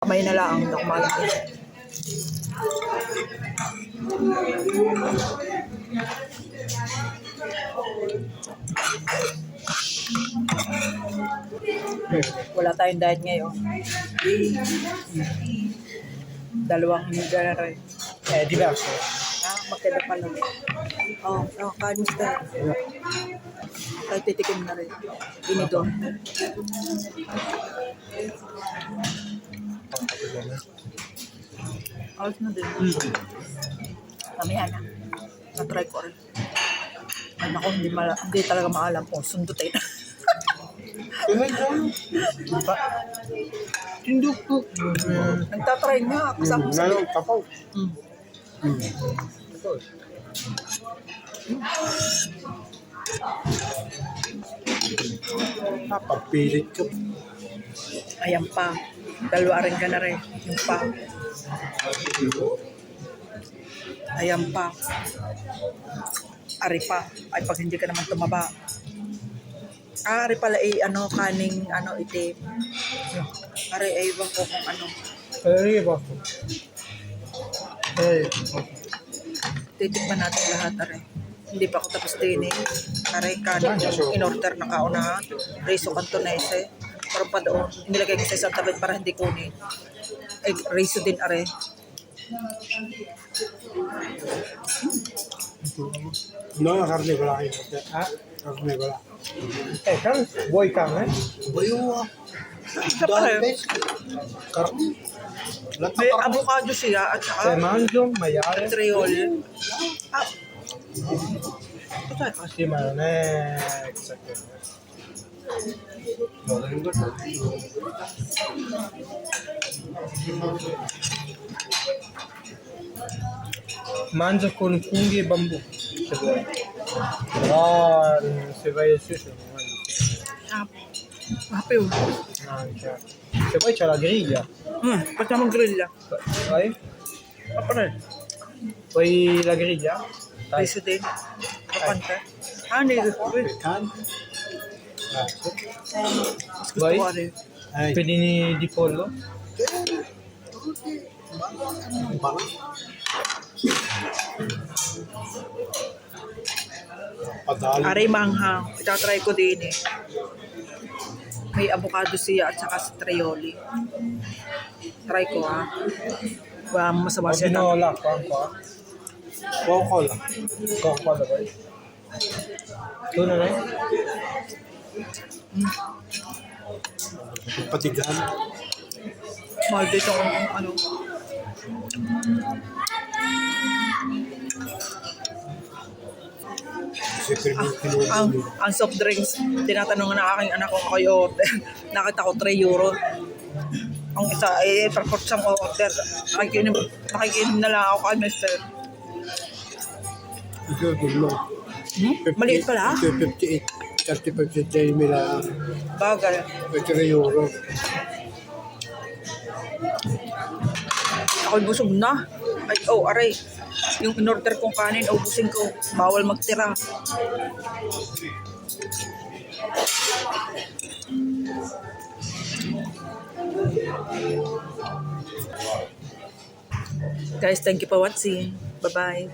Kamay na lang, hindi ako malaki. Wala tayong diet ngayon. Dalawang higa na rin. Diverso. Magkada pala. Kanin tayo. Tayo titikim na rin. Inido. Alas na din. Mamaya na. Na-try ko rin. Ay naku, hindi talaga maalam. Sundutin. Tinduk po. Nagtatry nga. Kasama sa Lalo kapaw. Papilit ka. Ayan pa. Dalawa rin ka na rin. Yung pa. Ayan pa. Ari pa. Ay pag hindi ka naman tumaba. Ari pala kaning itim. Ari ay iwan ko kung ano. Arriba po. Titikman natin lahat, ari. Hindi pa ako tapos din eh. Ari, kanin yung in-order na kaunahan. Riso cantonese. Pero pa doon, nilagay ko sa isang tablet para hindi kunin. Riso din, ari. No, la carne con la carne con la. Carne? Vuoi carne? Voglio Isa pa rin. carne. May avocado siya at Se saka mangio, maiale. triol. Sì, ma non è chissà che. Mangio con funghi e bambù, se vuoi. Però se vai al sushi non mangi. Happy yun. Mangia. Se poi c'è la griglia. Pagka mag-grill lang. Vai? Apa rin? Poi la griglia? Dai. Riso din. Kapanta. Hindi. Mas gusto Vai? ko rin. Pedini di pollo? Aray manghang. Itatry ko din eh. May avocado siya at saka sa trioli. Try ko ha. Masama siya. Ordino l'acqua qua. Coca-Cola. Coca-Cola vai. Tu non hai? Patigan. Mahal dito kung ano. Ang soft drinks, tinatanong na aking anak kung ako i-order. Nakita ko 3 euro. Ang isa ay purport siyang order. Nakikinim na lang ako kay Mr. Maliit pala? 58. 30% mila. Bagay. 3 euro. Ako'y busog na. Ay, aray. Yung in-order kong kanin, ubusin ko. Bawal magtira. Guys, thank you for watching. Bye-bye.